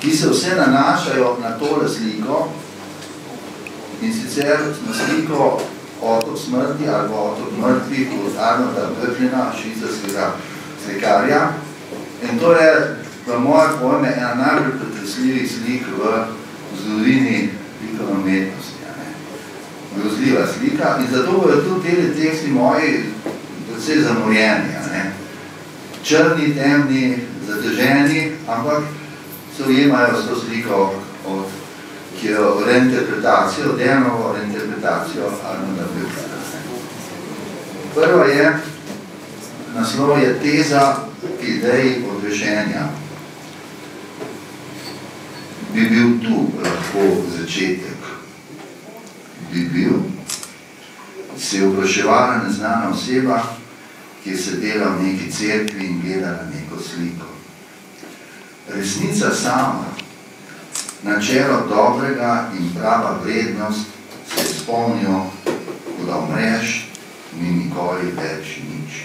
ki se vse nanašajo na tole sliko, in sicer na sliko Otok smrti ali Otok mrtvih od Arnolda Böcklina, švicarskega slikarja. In to je v moje pojme ena najbolj pretresljivih slik v zgodovini likovne umetnosti. Grozljiva slika in zato bojo tudi te teksti moji predvsej zamorjeni. Črni, temni, zateženi, ampak se ujemajo s to sliko, ki je reinterpretacijo, Dejanovo reinterpretacijo Arnolda Böcklina. Prva je, naslov je Teza k ideji odrešenja. Bi bil tu lahko začetek? Bi bil? Se je vpraševala neznana oseba, ki je sedela v neki cerkvi in gledala neko sliko. Resnica sama, načelo dobrega in prava vrednost se spomnijo, ko da umreš, ni nikoli več nič.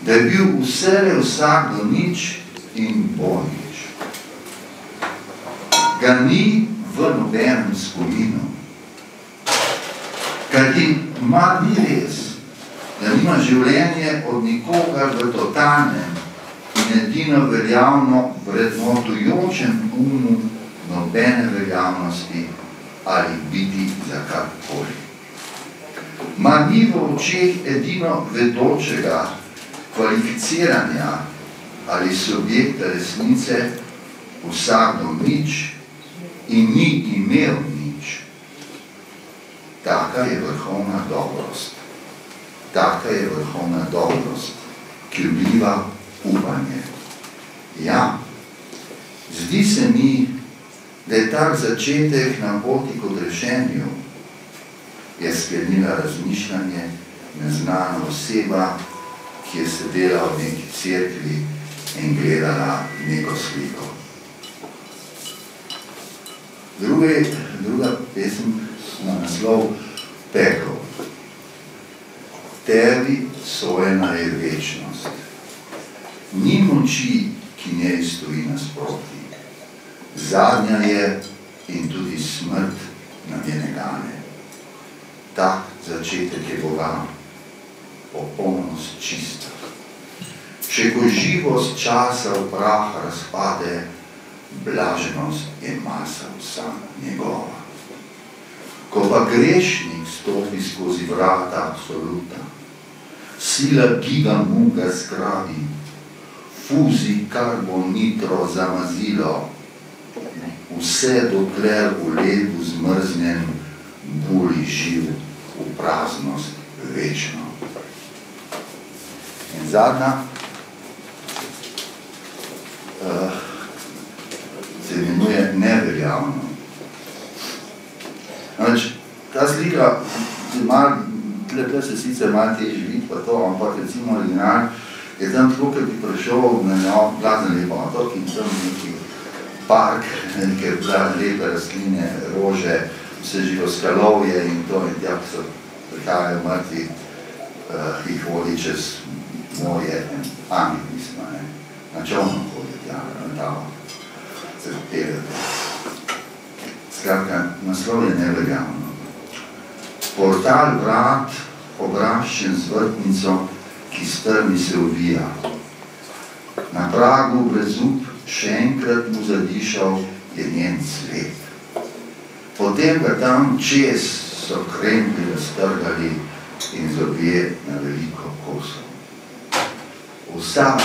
Da je bil vselej vsakdo nič in bo nič. Ga ni v nobenem spominu. Kajti mar ni res, da nima življenje od nikogar v totalnem in edino veljavno vrednotujočem umu nobene veljavnosti ali biti za karkoli. Mar ni v očeh edino vedočega kvalificiranja ali subjekta resnice vsakdo nič in ni imel nič. Taka je vrhovna dobrost. Taka je vrhovna dobrost, ki vliva upanje. Ja, zdi se mi, da je tak začetek na poti k odrešenju, je sklenila razmišljanje neznana oseba, ki je sedela v neki cerkvi in gledala neko sliko. Druga pesem na naslov Pekel. Tebi sojena je večnost. Ni moči, ki njej stoji nasproti. Zadnja je in tudi smrt na njene gane. Tak začetek je Boga, popolnost čista. Še ko živost časa v prah razpade, blaženost je masa vsa njegova. Ko pa grešnik stopi skozi vrata absoluta, sila giga mu ga zgrabi, fuzi karbonitro zamazilo, vse dokler v ledu zmrznen buli živ v praznost večno. In zadnja se imenuje Neveljavno. Ta slika, tle se sicer malo teži videti pa to, ampak recimo original je tam tako, ker bi prišel na njo blazen lep otok in tam neki park, neke blazen lepe rastline, rože, vse živo skalovje in to in tja, so prihajajo mrtvi, jih vodi čez morje, anglipisma, na čovno vodi tja, na tavo, se pelete. Skratka, naslov je Neveljavno. Portal vrat, obraščen z vrtnico, ki strmi se uvija. Na pragu brezup še enkrat mu zadišal je njen cvet. Potem ga tam čez so krempi raztrgali in zobje na veliko kosov. Vsak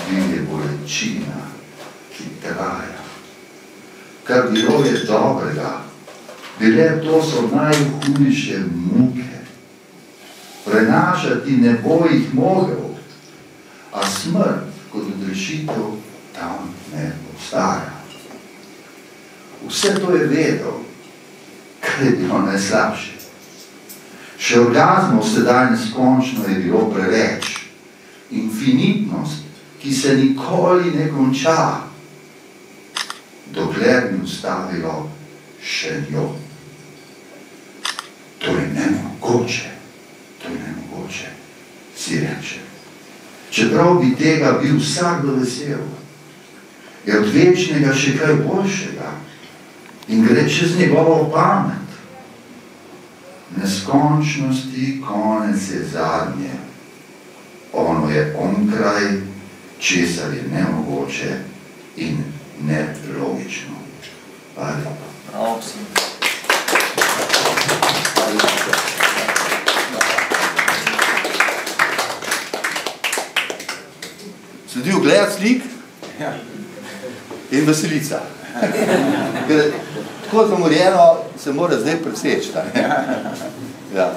bil je bolečina, ki traja. Kar bilo je dobrega, bile to so najhujše muke. Prenašati ne bo jih mogel, a smrt kot odrešitev tam ne obstaja. Vse to je vedel, kar je bilo najslabše. Še orgazmov sedaj neskončno je bilo preveč. Infinitnost, ki se nikoli ne konča, dokler ni ustavilo še njo. To je nemogoče, si reče. Čeprav bi tega bil vsakdo vesel. je od večnega še kaj boljšega in gre čez njegovo pamet. Neskončnosti konec je zadnje. Ono je onkraj, česar je nemogoče in nelogično. Hvala lepa. Sledi ogled slik in veselica. Ker tako zamorjeno se mora zdaj preseči. Ja.